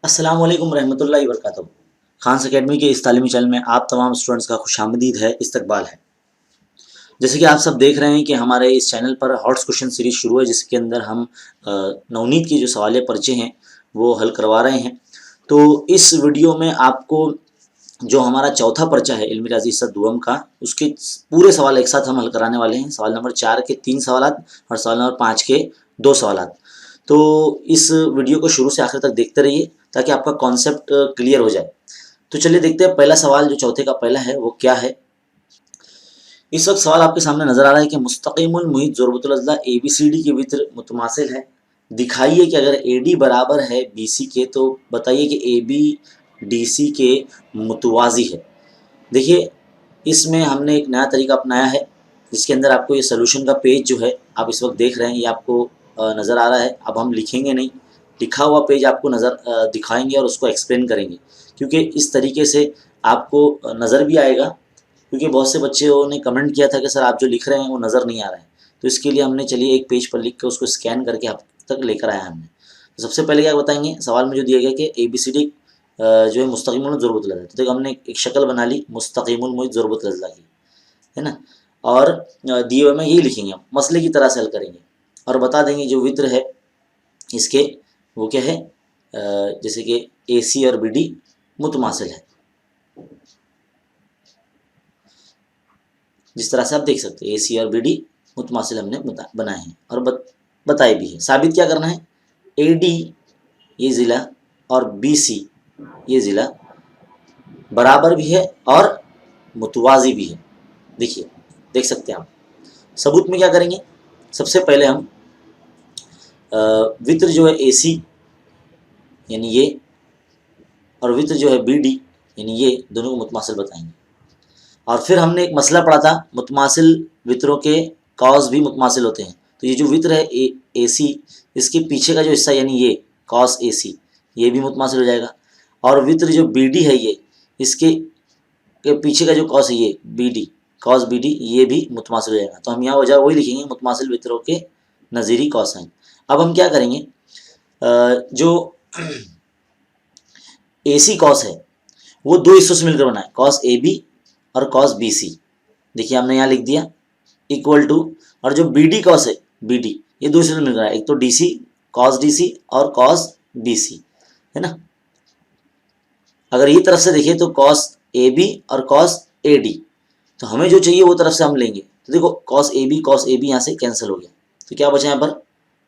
अस्सलाम वालेकुम रहमतुल्लाहि वबरकातुहू। खान्स अकेडमी के इस तालीमी चैनल में आप तमाम स्टूडेंट्स का खुशामदीद है, इस्तकबाल है। जैसे कि आप सब देख रहे हैं कि हमारे इस चैनल पर हॉट्स क्वेश्चन सीरीज शुरू है, जिसके अंदर हम नवनीत की जो सवाल पर्चे हैं वो हल करवा रहे हैं। तो इस वीडियो में आपको जो हमारा चौथा पर्चा है इल्मी रियाज़ी हिस्सा दुअम का, उसके पूरे सवाल एक साथ हम हल कराने वाले हैं। सवाल नंबर 4 के 3 सवालात और सवाल नंबर 5 के 2 सवालात। तो इस वीडियो को शुरू से आखिर तक देखते रहिए ताकि आपका कॉन्सेप्ट क्लियर हो जाए। तो चलिए देखते हैं पहला सवाल जो चौथे का पहला है वो क्या है। इस वक्त सवाल आपके सामने नजर आ रहा है कि मुस्तक़िमुल मुहीत ज़ुरबतुल अज़ला ABCD के वित्र मुतमासिल है। दिखाइए कि अगर AD बराबर है BC के तो बताइए कि AB DC के मुतवाज़ी है। देखिए इसमें हमने एक नया तरीका अपनाया है, जिसके अंदर आपको ये सोल्यूशन का पेज जो है आप इस वक्त देख रहे हैं, ये आपको नज़र आ रहा है। अब हम लिखेंगे नहीं, लिखा हुआ पेज आपको नज़र दिखाएंगे और उसको एक्सप्लेन करेंगे, क्योंकि इस तरीके से आपको नज़र भी आएगा। क्योंकि बहुत से बच्चों ने कमेंट किया था कि सर आप जो लिख रहे हैं वो नज़र नहीं आ रहा है, तो इसके लिए हमने चलिए एक पेज पर लिख कर उसको स्कैन करके आप तक लेकर आया हमने। तो सबसे पहले क्या बताएंगे, सवाल में जो दिया गया कि ABCD जो है मुस्तक़िमुल ज़ुरबतुल अज़ला, तो देखो हमने एक शक्ल बना ली मुस्तक़िमुल मुहीत ज़ुरबतुल अज़ला की, है ना। और दिए हुए में यही लिखेंगे, हम मसले की तरह से हल करेंगे और बता देंगे जो वित्र है इसके वो क्या है। जैसे कि AC और BD मुतमासिल है, जिस तरह से आप देख सकते हैं AC और BD मुतमासिल हमने बनाए हैं और बताए भी है। साबित क्या करना है, AD ये ज़िला और BC ये ज़िला बराबर भी है और मुतवाज़ी भी है। देखिए देख सकते हैं आप। सबूत में क्या करेंगे, सबसे पहले हम वित्र जो है AC यानी ये और वित्र जो है BD यानी ये दोनों को मुतमासिल बताएंगे। और फिर हमने एक मसला पढ़ा था, मुतमासिल वित्रों के कॉस भी मुतमासिल होते हैं। तो ये जो वित्र है AC, इसके पीछे का जो हिस्सा यानी ये कॉस AC ये भी मुतमासिल हो जाएगा। और वित्र जो BD है ये, इसके पीछे का जो कॉस है ये BD कॉस BD ये भी मुतमासिल हो जाएगा। तो हम यहाँ वजह वही लिखेंगे, मुतमासिल वित्रों के नज़ीरी कॉसाइन। अब हम क्या करेंगे, जो AC कॉस है वो दो हिस्सों से मिलकर बना है, कॉस AB और कॉस BC। देखिए हमने यहाँ लिख दिया इक्वल टू, और जो BD कॉस है BD ये दो हिस्सों से मिल रहा है, एक तो DC कॉस DC और कॉस BC, है ना। अगर ये तरफ से देखिए तो कॉस AB और कॉस AD, तो हमें जो चाहिए वो तरफ से हम लेंगे। तो देखो कॉस AB यहाँ से कैंसिल हो गया, तो क्या बचा यहाँ पर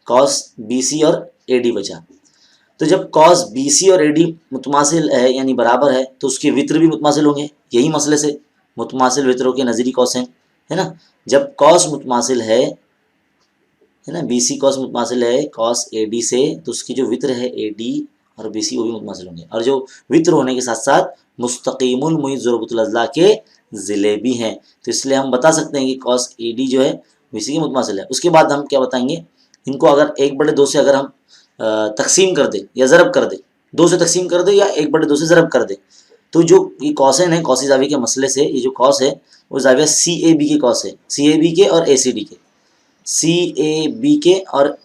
कॉस BC और AD बचा। तो जब कॉस BC और AD मुतमासिल है यानी बराबर है, तो उसके वित्र भी मुतमासिल होंगे, यही मसले से मुतमासिल वित्रों के नज़ीरी कॉसें, है ना। जब कॉस मुतमासिल है ना, BC कॉस मुतमासिल है कॉस AD से, तो उसकी जो वित्र है AD और BC वो भी मुतमासिल होंगे, और जो वित्र होने के साथ साथ मुस्तक़िमुल मुहीत ज़ुरबतुल अज़ला के ज़िले भी हैं। तो इसलिए हम बता सकते हैं कि कॉस AD जो है BC के मुतमासिल है। उसके बाद हम क्या बताएंगे, इनको अगर 1/2 से अगर हम तकसीम कर दे या ज़रब कर दे, 2 से तकसीम कर दे या 1/2 से ज़रब कर दे, तो जो ये कॉसेन है कॉसी ज़ाविये के मसले से, ये जो कॉस है वो ज़ाविया CAB के कॉस है, CAB के और ACD के, CAB के और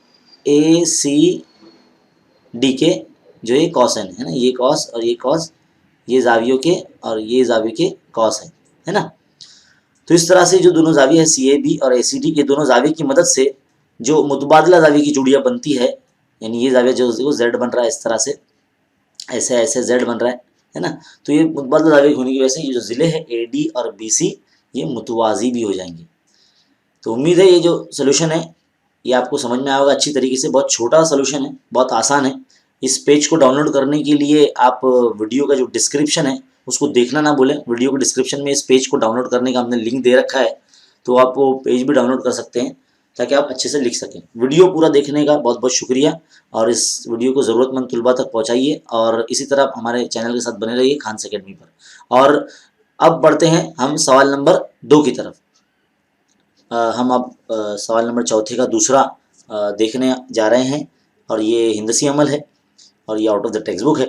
ACD के जो ये कॉसेन है ना, ये कॉस और ये कॉस, ये ज़ावियों के और ये ज़ाविये के कॉस है ना। तो इस तरह से जो दोनों ज़ाविये हैं CAB और ACD, ये दोनों ज़ाविये की मदद से जो मुतबादला ज़ाविये की जोड़ियाँ बनती है, यानी ये ज़ाविया जो Z बन रहा है इस तरह से, ऐसे ऐसे Z बन रहा है ना। तो ये मुतबादला ज़ाविये होने की वजह से ये जो ज़िले हैं AD और BC ये मुतवाज़ी भी हो जाएंगे। तो उम्मीद है ये जो सोल्यूशन है ये आपको समझ में आएगा अच्छी तरीके से। बहुत छोटा सोल्यूशन है, बहुत आसान है। इस पेज को डाउनलोड करने के लिए आप वीडियो का जो डिस्क्रिप्शन है उसको देखना ना भूलें। वीडियो के डिस्क्रिप्शन में इस पेज को डाउनलोड करने का हमने लिंक दे रखा है, तो आप वो पेज भी डाउनलोड कर सकते हैं ताकि आप अच्छे से लिख सकें। वीडियो पूरा देखने का बहुत बहुत शुक्रिया, और इस वीडियो को ज़रूरतमंद तलबा तक पहुँचाइए और इसी तरह हमारे चैनल के साथ बने रहिए खान्स अकेडमी पर। और अब बढ़ते हैं हम सवाल नंबर 2 की तरफ। हम अब सवाल नंबर चौथे का दूसरा देखने जा रहे हैं, और ये हिंदसी अमल है और ये out of the text book है।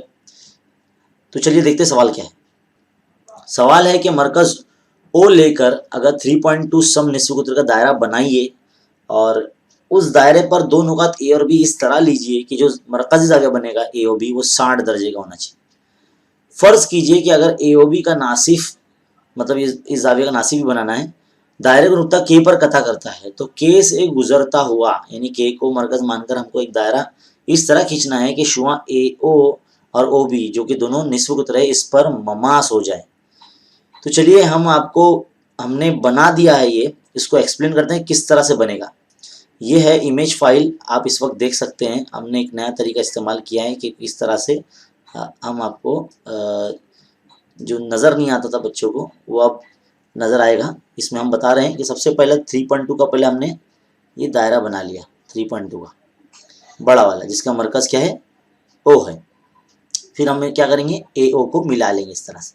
तो चलिए देखते हैं सवाल क्या है। सवाल है कि मरकज़ O लेकर अगर 3.2 सम निस्फ़ कुतर का दायरा बनाइए और उस दायरे पर दो नुकात ए और बी इस तरह लीजिए कि जो मरकजी जाविया बनेगा ए ओ बी वो 60 दर्जे का होना चाहिए। फर्ज कीजिए कि अगर ए ओ बी का नासिफ मतलब इस जाविया का नासिफ भी बनाना है, दायरे को नुक्ता के पर कथा करता है, तो के से गुजरता हुआ यानी के को मरकज मानकर हमको एक दायरा इस तरह खींचना है कि शुआ ए ओ और ओ बी जो कि दोनों निस्फ की तरह इस पर ममास हो जाए। तो चलिए हमने बना दिया है ये, इसको एक्सप्लेन करते हैं किस तरह से बनेगा। ये है इमेज फाइल, आप इस वक्त देख सकते हैं। हमने एक नया तरीका इस्तेमाल किया है कि इस तरह से हम आपको जो नज़र नहीं आता था बच्चों को वो अब नज़र आएगा। इसमें हम बता रहे हैं कि सबसे पहले 3.2 का पहले हमने ये दायरा बना लिया, 3.2 का बड़ा वाला जिसका मरकज़ क्या है, ओ है। फिर हम क्या करेंगे, ए ओ को मिला लेंगे इस तरह से,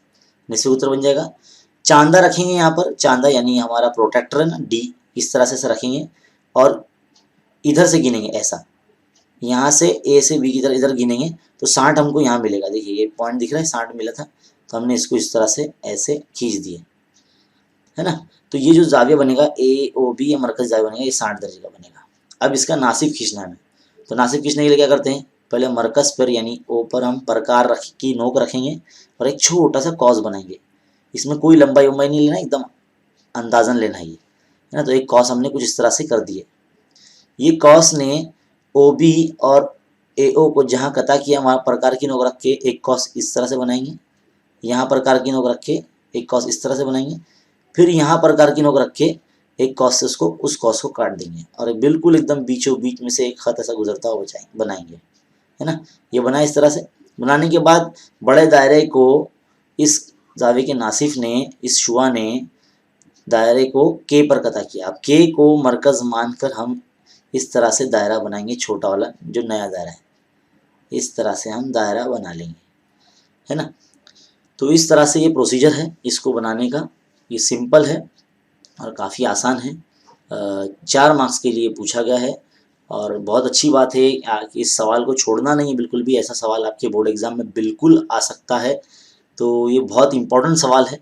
निस्फ उत्तर बन जाएगा। चांदा रखेंगे यहाँ पर, चांदा यानी हमारा प्रोटेक्टर है ना, डी, इस तरह से रखेंगे और इधर से गिनेंगे ऐसा, यहाँ से ए से बी की तरह इधर गिनेंगे तो 60 हमको यहाँ मिलेगा। देखिए ये पॉइंट दिख रहा है, 60 मिला था, तो हमने इसको इस तरह से ऐसे खींच दिए, है ना। तो ये जो जाविया बनेगा ए ओ बी या मरकज़ी जाविया बनेगा, ये 60 दर्जे का बनेगा। अब इसका नासिफ खींचना है हमें, तो नासिफ खींचने के लिए क्या करते हैं, पहले मरकज़ पर यानी ओ पर हम प्रकार की नोक रखेंगे और एक छोटा सा कॉस बनाएंगे। इसमें कोई लंबाई उम्बाई नहीं लेना, एकदम अंदाजन लेना है ना। तो एक कॉस हमने कुछ इस तरह से कर दिए। ये कॉस ने ओ बी और ए ओ को जहाँ कता किया वहाँ प्रकार की नोक रख के एक कॉस इस तरह से बनाएंगे, यहाँ प्रकार की नोक रख के एक कॉस इस तरह से बनाएंगे, फिर यहाँ प्रकार की नोक रख के एक कॉस से उसको उस कॉस को काट देंगे और बिल्कुल एकदम बीचों बीच में से एक खत ऐसा गुजरता हुआ बनाएंगे, है ना। ये बना इस तरह से। बनाने के बाद बड़े दायरे को इस जावे के नासिफ ने, इस शुआ ने दायरे को के पर कता किया। अब के को मरकज़ मानकर हम इस तरह से दायरा बनाएंगे, छोटा वाला जो नया दायरा है, इस तरह से हम दायरा बना लेंगे, है ना। तो इस तरह से ये प्रोसीजर है इसको बनाने का। ये सिंपल है और काफ़ी आसान है। 4 मार्क्स के लिए पूछा गया है और बहुत अच्छी बात है कि इस सवाल को छोड़ना नहीं, बिल्कुल भी। ऐसा सवाल आपके बोर्ड एग्ज़ाम में बिल्कुल आ सकता है, तो ये बहुत इम्पोर्टेंट सवाल है।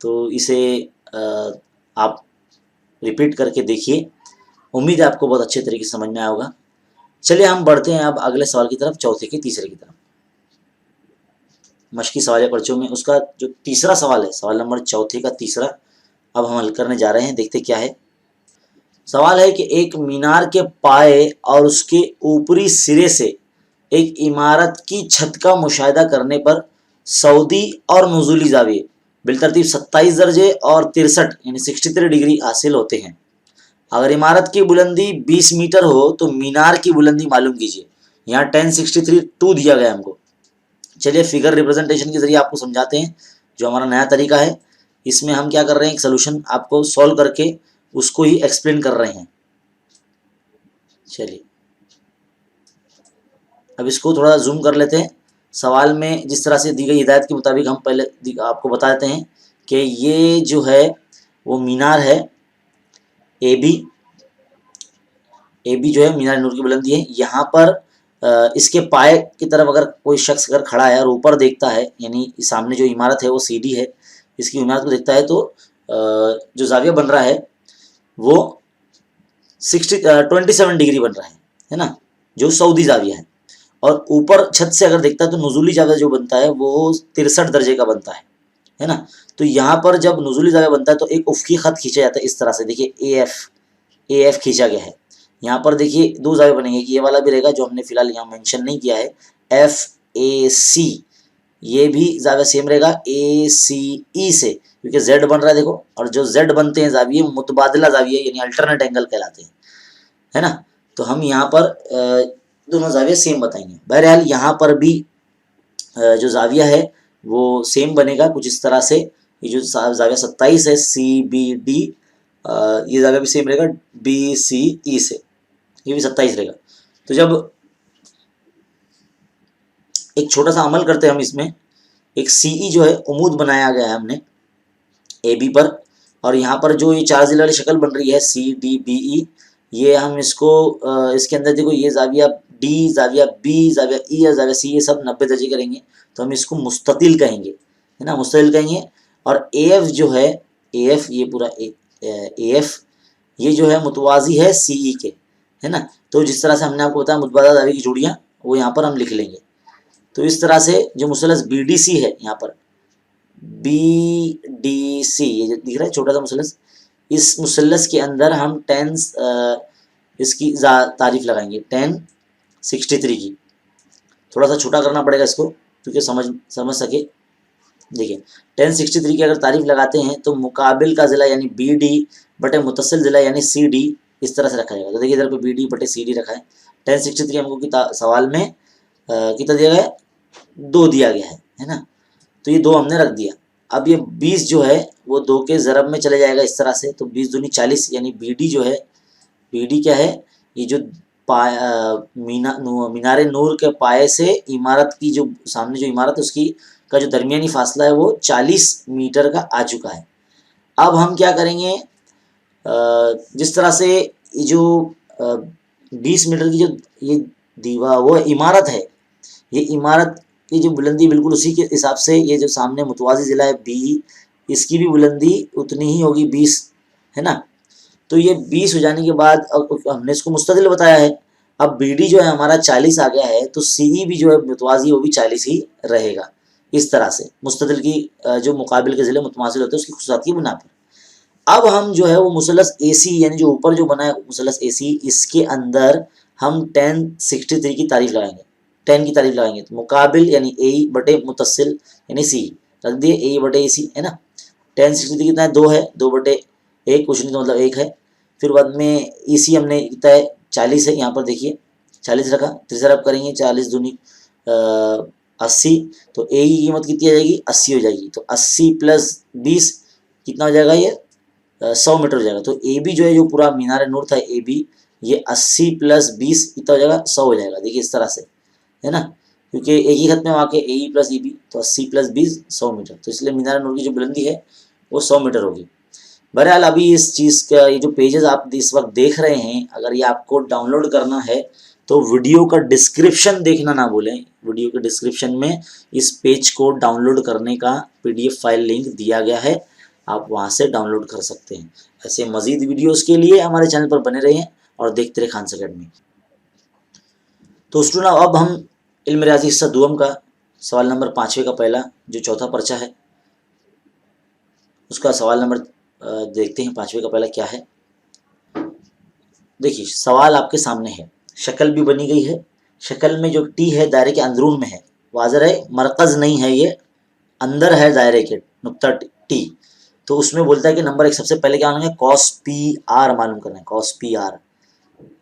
तो इसे आप रिपीट करके देखिए, उम्मीद है आपको बहुत अच्छे तरीके से समझ में आया होगा। चलिए हम बढ़ते हैं अब अगले सवाल की तरफ, चौथे के तीसरे की तरफ। मशकी सवाल पर्चों में उसका जो तीसरा सवाल है, सवाल नंबर चौथे का तीसरा, अब हम हल करने जा रहे हैं। देखते क्या है। सवाल है कि एक मीनार के पाए और उसके ऊपरी सिरे से एक इमारत की छत का मुशाहिदा करने पर सऊदी और नुज़ूली ज़ाविये बिलतरतीब 27 दर्जे और 63 यानी 63 डिग्री हासिल होते हैं। अगर इमारत की बुलंदी 20 मीटर हो तो मीनार की बुलंदी मालूम कीजिए। यहाँ 1063 दिया गया हमको। चलिए फिगर रिप्रेजेंटेशन के जरिए आपको समझाते हैं, जो हमारा नया तरीका है। इसमें हम क्या कर रहे हैं, एक सोल्यूशन आपको सॉल्व करके उसको ही एक्सप्लेन कर रहे हैं। चलिए अब इसको थोड़ा जूम कर लेते हैं। सवाल में जिस तरह से दी गई हिदायत के मुताबिक हम पहले आपको बता देते हैं कि ये जो है वो मीनार है ए बी जो है मीनार नूर की बुलंदी है। यहाँ पर इसके पाए की तरफ अगर कोई शख्स अगर खड़ा है और ऊपर देखता है, यानी सामने जो इमारत है वो सीडी है, इसकी इमारत को देखता है, तो जो जाविया बन रहा है वो 27 डिग्री बन रहा है ना, जो सऊदी जाविया है। और ऊपर छत से अगर देखता है तो नुज़ूली जाविया जो बनता है वो 63 दर्जे का बनता है ना। तो यहाँ पर जब नुज़ूली जाविया बनता है तो एक उफ़क़ी ख़त खींचा जाता है इस तरह से। देखिए ए एफ खींचा गया है। यहाँ पर देखिए 2 जाविया बनेंगे, ये वाला भी रहेगा जो हमने फिलहाल यहाँ मेंशन नहीं किया है, FAC, ये भी जाविया सेम रहेगा ACE से, क्योंकि Z बन रहा है देखो, और जो Z बनते हैं जाविये मुतबादला जाविये यानी अल्टरनेट एंगल कहलाते हैं, है ना। तो हम यहाँ पर दोनों जाविया सेम बताएंगे। बहरहाल यहाँ पर भी जो जाविया है वो सेम बनेगा कुछ इस तरह से। ये जो जाविया 27 है CBD, ये जाविया भी सेम रहेगा BCE से, ये भी 27 रहेगा। तो जब एक छोटा सा अमल करते हैं हम इसमें, एक CE जो है उमूद बनाया गया है हमने AB पर, और यहाँ पर जो ये 4 जिले वाली शक्ल बन रही है CDBE, ये हम इसको इसके अंदर देखो, ये जाविया D, जाविया B, जाविया E और जाविया C, ये सब 90 दर्जे करेंगे, तो हम इसको मुस्ततिल कहेंगे, है ना, मुस्ततिल कहेंगे। और AF जो है, AF ये पूरा AF ये जो है मुतवाजी है CE के, है ना। तो जिस तरह से हमने आपको बताया मुतबादा दावे की जोड़ियाँ वो यहाँ पर हम लिख लेंगे। तो इस तरह से जो मुसलस BDC है यहाँ पर BDC ये जो दिख रहा है छोटा सा मुसलस, इस मुसलस के अंदर हम इसकी तारीफ लगाएंगे 1063 की। थोड़ा सा छोटा करना पड़ेगा इसको क्योंकि समझ सके। देखिए 1063 की अगर तारीफ लगाते हैं तो मुकाबिल का ज़िला यानी BD बटे मुतसिल ज़िला यानी CD इस तरह से रखा जाएगा। तो देखिए इधर पे BD बटे CD रखा है। 1063 हमको सवाल में कितना दिया गया है, 2 दिया गया है ना। तो ये 2 हमने रख दिया। अब ये 20 जो है वो 2 के ज़रब में चले जाएगा इस तरह से। तो 20 दूनी 40 यानी BD जो है, BD क्या है, ये जो मीनारे नूर के पाए से इमारत की जो सामने जो इमारत है उसकी का जो दरमियानी फासला है वो 40 मीटर का आ चुका है। अब हम क्या करेंगे, जिस तरह से ये जो 20 मीटर की जो ये दीवार वो इमारत है, ये इमारत की जो बुलंदी बिल्कुल उसी के हिसाब से ये जो सामने मुतवाज़ी ज़िला है B, इसकी भी बुलंदी उतनी ही होगी 20, है ना। तो ये 20 हो जाने के बाद अब हमने इसको मुस्तदिल बताया है। अब BD जो है हमारा 40 आ गया है तो CE भी जो है मुतवाज़ी वो भी 40 ही रहेगा। इस तरह से मुस्तदिल की जो मुकाबिल के ज़िले मुतमासिल होते हैं उसकी खुसूसियात की बुना पर अब हम जो है वो मुसलस AC यानी जो ऊपर जो बना है मुसलस AC इसके अंदर हम 1063 की तारीफ लगाएंगे, 10 की तारीफ लगाएंगे। तो मुकाबिल यानी AE बटे मुतसिल यानी CE रख दिए, AE बटे AC है ना। 1063 कितना है, 2 है, 2 बटे 1 कुछ नहीं तो मतलब 1 है। फिर बाद में EC हमने कितना है 40 है, यहाँ पर देखिए 40 रखा, त्रिसरब करेंगे 40 दूनी 80। तो AE की कीमत कितनी आ जाएगी, 80 हो जाएगी। तो 80 प्लस 20 कितना हो जाएगा, ये 100 मीटर हो जाएगा। तो AB जो है जो पूरा मीनार नूर था AB, ये 80 प्लस 20 कितना हो जाएगा, 100 हो जाएगा। देखिए इस तरह से है ना, क्योंकि एक ही खत में वहाँ के AE प्लस EB, तो 80 प्लस 20 100 मीटर। तो इसलिए मीनार नूर की जो बुलंदी है वो 100 मीटर होगी। बहरहाल अभी इस चीज़ का ये जो पेजेस आप इस वक्त देख रहे हैं, अगर ये आपको डाउनलोड करना है तो वीडियो का डिस्क्रिप्शन देखना ना भूलें। वीडियो के डिस्क्रिप्शन में इस पेज को डाउनलोड करने का PDF फाइल लिंक दिया गया है, आप वहाँ से डाउनलोड कर सकते हैं। ऐसे मज़ीद वीडियोस के लिए हमारे चैनल पर बने रहें और देखते रहे खान्स अकेडमी। तो स्टूडेंट अब हम इल्म रियाज़ी हिस्सा दुआम का सवाल नंबर 5वें का पहला जो चौथा पर्चा है उसका सवाल नंबर देखते हैं 5वें का पहला क्या है। देखिए सवाल आपके सामने है, शक्ल भी बनी गई है। शक्ल में जो T है दायरे के अंदरून में है, वाज़ह है मरकज़ नहीं है, ये अंदर है दायरे के नुक्ता T। तो उसमें बोलता है कि नंबर 1 सबसे पहले क्या मालूम है, cos PR मालूम करना है, cos PR।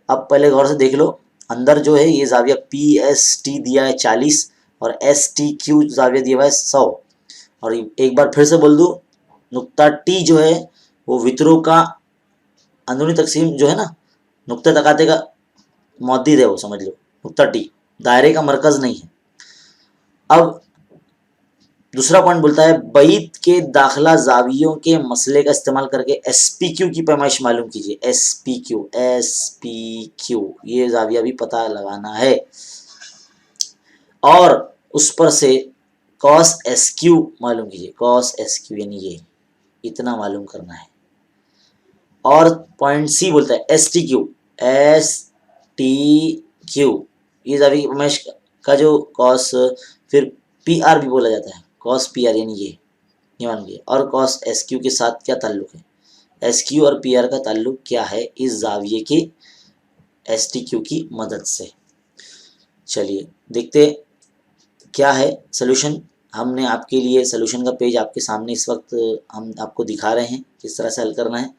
अब पहले गौर से देख लो, अंदर जो है ये जाविया PST दिया है 40 और STQ जाविया दिया हुआ है 100। और एक बार फिर से बोल दूँ, नुक्ता T जो है वो वित्रों का अंदरूनी तकसीम जो है ना, नुक्ते तकाते का मौजूद है, वो समझ लो नुक्ता T दायरे का मरकज़ नहीं है। अब दूसरा पॉइंट बोलता है बैत के दाखिला जावियों के मसले का इस्तेमाल करके SPQ की पैमाइश मालूम कीजिए। SPQ ये जाविया भी पता लगाना है और उस पर से cos SQ मालूम कीजिए। cos SQ यानी ये इतना मालूम करना है। और पॉइंट C बोलता है STQ ये जाविया की पैमाइश का जो cos, फिर PR भी बोला जाता है, cos PR यानी ये मान गया। और cos SQ के साथ क्या ताल्लुक है, SQ और PR का ताल्लुक क्या है इस जाविये के STQ की मदद से। चलिए देखते क्या है सलूशन। हमने आपके लिए सलूशन का पेज आपके सामने इस वक्त हम आपको दिखा रहे हैं किस तरह से हल करना है।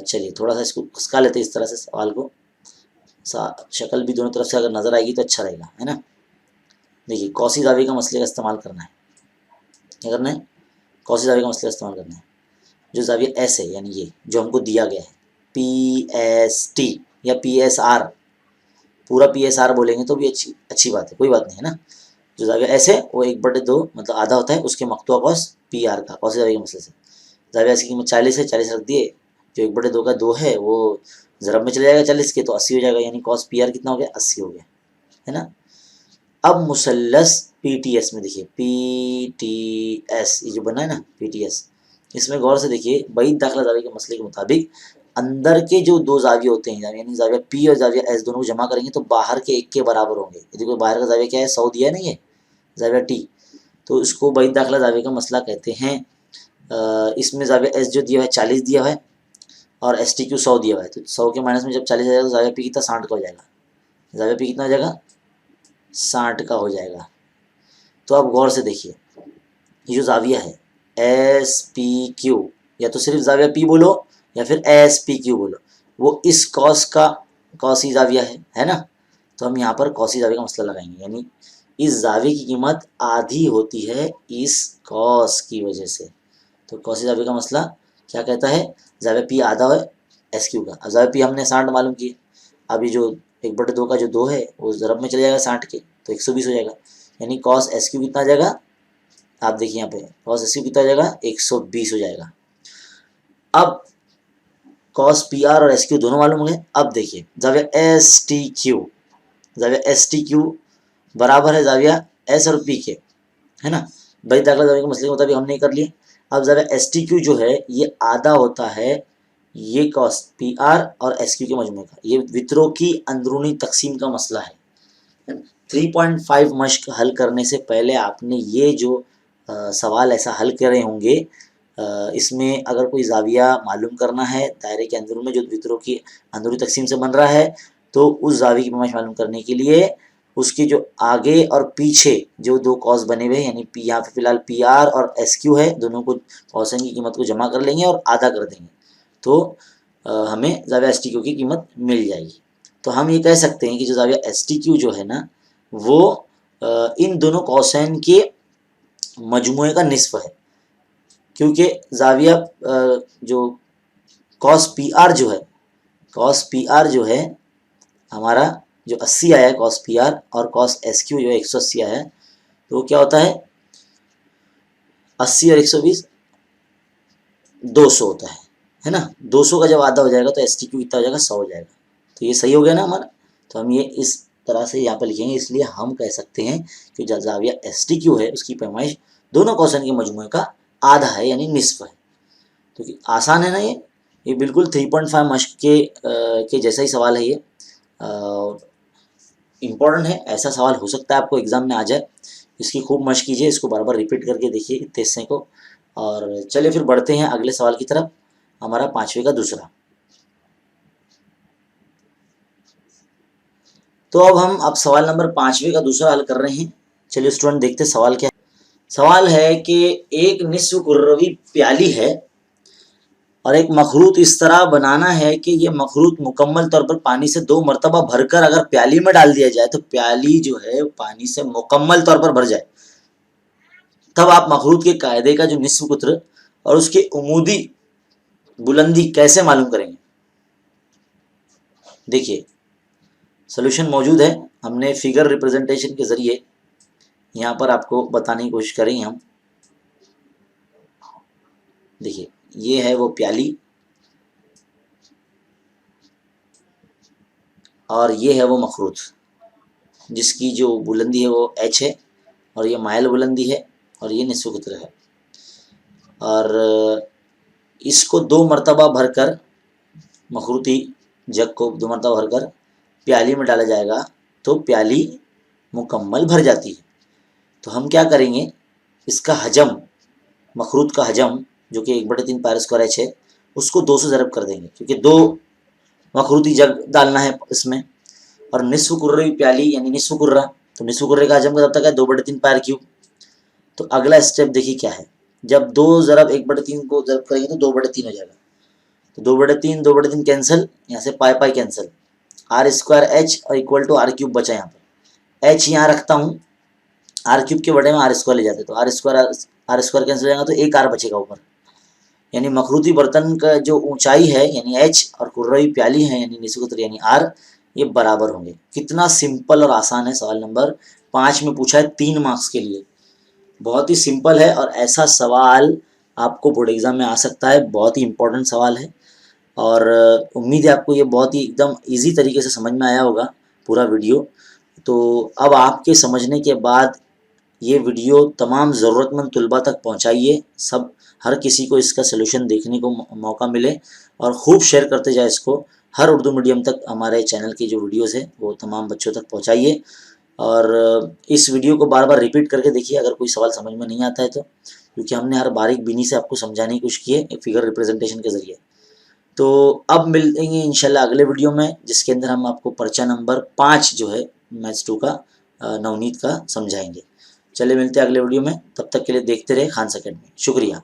चलिए थोड़ा सा इसको खसका लेते हैं इस तरह से सवाल को, शक्ल भी दोनों तरफ से अगर नज़र आएगी तो अच्छा रहेगा, है ना। देखिए कौसी जाविये का मसले का इस्तेमाल करना है, क्या करना है, कौसी जाविये का मसले का इस्तेमाल करना है। जो जाविया S है यानी ये जो हमको दिया गया है PST या PSR, पूरा PSR बोलेंगे तो भी अच्छी बात है, कोई बात नहीं है ना। जो जाविया S है वो 1/2 मतलब आधा होता है उसके मकतूआ कॉस PR का, कौसी जाविये के मसले से। जाविया S की कीमत 40 है, 40 रख दिए, जो 1/2 का 2 है वो ज़रब में चले जाएगा 40 के, तो 80 हो जाएगा, यानी कॉस PR कितना हो गया, 80 हो गया, है ना। अब मुसल्लस PTS में देखिए PTS ये जो बना है ना PTS, इसमें गौर से देखिए बैत दाखिला जाविया के मसले के मुताबिक अंदर के जो दो जाविये होते हैं यानी जाविया पी और जाविया एस दोनों को जमा करेंगे तो बाहर के एक के बराबर होंगे। यदि कोई बाहर का जाविया क्या है 100 दिया है ना ये जाविया टी, तो इसको बैध दाखिला जाविये का मसला कहते हैं। इसमें जाविया एस जो दिया हुआ है 40 दिया हुआ है और एस टी क्यू 100 दिया हुआ है, तो 100 के माइनस में जब 40 आ जाएगा तो जाविया पी कितना 60 का हो जाएगा। जाविया पी कितना हो जाएगा 60 का हो जाएगा। तो आप गौर से देखिए ये जो जाविया है एस पी क्यू, या तो सिर्फ जाविया पी बोलो या फिर एस पी क्यू बोलो, वो इस कॉस का कॉसी जाविया है ना। तो हम यहाँ पर कॉसी जाविया का मसला लगाएंगे, यानी इस जाविये की कीमत आधी होती है इस कॉस की वजह से। तो कॉसी जाविया का मसला क्या कहता है, जाविया पी आधा है एस क्यू का। अब जाविया पी हमने 60 मालूम किए, अब ये जो 1/2 का जो 2 है वो ज़रब में चले जाएगा 60 के, तो 120 हो जाएगा। यानी कॉस एस क्यू कितना आ जाएगा, आप देखिए यहाँ पे कॉस एस क्यू कितना आ जाएगा 120 हो जाएगा। अब कॉस पी आर और एस क्यू दोनों मालूम हो गए। अब देखिए जाविया एस टी क्यू, जाविया एस टी क्यू बराबर है जाविया एस और पी के, है ना। भाई दाखिला जाविया के मसले के मुताबिक हमने कर लिए। अब जाविया एस टी क्यू जो है ये आधा होता है ये कॉस पी आर और एस क्यू के मजमूए का। ये वितरों की अंदरूनी तकसीम का मसला है। 3.5 मश्क हल करने से पहले आपने ये जो सवाल ऐसा हल करे होंगे, इसमें अगर कोई जाविया मालूम करना है दायरे के अंदर में जो वितरों की अंदरूनी तकसीम से बन रहा है, तो उस जाविये की पैमाइश मालूम करने के लिए उसके जो आगे और पीछे जो दो कॉस बने हुए हैं, यानी पी यहाँ पे फिलहाल पी आर और एस क्यू है, दोनों को कॉसन की कीमत को जमा कर लेंगे और आधा कर देंगे, तो हमें जाविया एस टी क्यू की कीमत मिल जाएगी। तो हम ये कह सकते हैं कि जो जाविया एस टी क्यू जो है ना वो इन दोनों कॉसाइन के मजमुए का निस्फ है, क्योंकि जाविया जो कॉस पी आर जो है, कॉस पी आर जो है हमारा जो 80 आया है कॉस पी आर, और कॉस एस क्यू जो है 180 आया है, तो वो क्या होता है 80 और 120 200 होता है ना। 200 का जब आधा हो जाएगा तो एस टी क्यू कितना हो जाएगा 100 हो जाएगा। तो ये सही हो गया ना हमारा। तो हम ये इस तरह से यहाँ पर लिखेंगे, इसलिए हम कह सकते हैं कि जो जाविया एस टी क्यू है उसकी पैमाइश दोनों कॉसन के मजमूए का आधा है यानी निस्फ है। तो आसान है ना ये बिल्कुल 3.5 मश्क के जैसा ही सवाल है ये। इम्पोर्टेंट है, ऐसा सवाल हो सकता है आपको एग्जाम में आ जाए। इसकी खूब मश्क कीजिए, इसको बार बार रिपीट करके देखिए इतने हिस्से को। और चलिए फिर बढ़ते हैं अगले सवाल की तरफ, हमारा 5वें का दूसरा। तो अब सवाल नंबर 5वें का दूसरा हल कर रहे हैं। चलिए स्टूडेंट देखते सवाल क्या है। सवाल है कि एक निस्फ कुर्रवी प्याली है और एक मखरूत इस तरह बनाना है कि ये मखरूत मुकम्मल तौर पर पानी से 2 मरतबा भरकर अगर प्याली में डाल दिया जाए तो प्याली जो है पानी से मुकम्मल तौर पर भर जाए। तब आप मखरूत के कायदे का जो निस्फ कुत्र और उसकी उमूदी बुलंदी कैसे मालूम करेंगे। देखिए सोल्यूशन मौजूद है, हमने फिगर रिप्रेजेंटेशन के जरिए यहाँ पर आपको बताने की कोशिश करेंगे हम। देखिए ये है वो प्याली और ये है वो मखरूत जिसकी जो बुलंदी है वो h है और ये माइल बुलंदी है और ये निस्फ कुत्र है। और इसको 2 मरतबा भरकर मखरूती जग को 2 मरतबा भरकर प्याली में डाला जाएगा तो प्याली मुकम्मल भर जाती है। तो हम क्या करेंगे, इसका हजम मखरूत का हजम जो कि 1/3 पाई स्क्वायर h है उसको 2 से ज़रब कर देंगे, क्योंकि 2 मखरूती जग डालना है इसमें। और निस्फ कुर्रवी प्याली यानी निस्फ कुर्रा, तो निस्फ कुर्रे का हजम कब तक है 2/3 पाई क्यूब। तो अगला स्टेप देखिए क्या है, जब 2 ज़रब 1/3 को ज़रब करेंगे तो 2/3 हो जाएगा। तो 2/3 कैंसिल, यहाँ से pi pi cancel, R square H और इक्वल टू आर क्यूब बचा। यहाँ पर एच यहाँ रखता हूँ, आर क्यूब के बड़े में आर स्क्वायर ले जाते तो आर स्क्वायर कैंसिल हो जाएगा तो एक आर बचेगा ऊपर। यानी मखरूती बर्तन का जो ऊंचाई है यानी एच और कुर्रवी प्याली है यानी निस्फ कुत्र यानी आर, ये बराबर होंगे। कितना सिंपल और आसान है। सवाल नंबर 5 में पूछा है 3 मार्क्स के लिए, बहुत ही सिंपल है और ऐसा सवाल आपको बोर्ड एग्जाम में आ सकता है। बहुत ही इंपॉर्टेंट सवाल है और उम्मीद है आपको ये बहुत ही एकदम ईजी तरीके से समझ में आया होगा पूरा वीडियो। तो अब आपके समझने के बाद ये वीडियो तमाम ज़रूरतमंद तलबा तक पहुँचाइए, सब हर किसी को इसका सलूशन देखने को मौका मिले और खूब शेयर करते जाए इसको। हर उर्दू मीडियम तक हमारे चैनल की जो वीडियोज़ है वो तमाम बच्चों तक पहुँचाइए। और इस वीडियो को बार बार रिपीट करके देखिए अगर कोई सवाल समझ में नहीं आता है तो, क्योंकि हमने हर बारीक बीनी से आपको समझाने की कोशिश की है फिगर रिप्रेजेंटेशन के ज़रिए। तो अब मिलेंगे इंशाल्लाह अगले वीडियो में, जिसके अंदर हम आपको पर्चा नंबर 5 जो है मैथ्स 2 का नवनीत का समझाएंगे। चलिए मिलते हैं अगले वीडियो में, तब तक के लिए देखते रहे खान्स अकेडमी। शुक्रिया।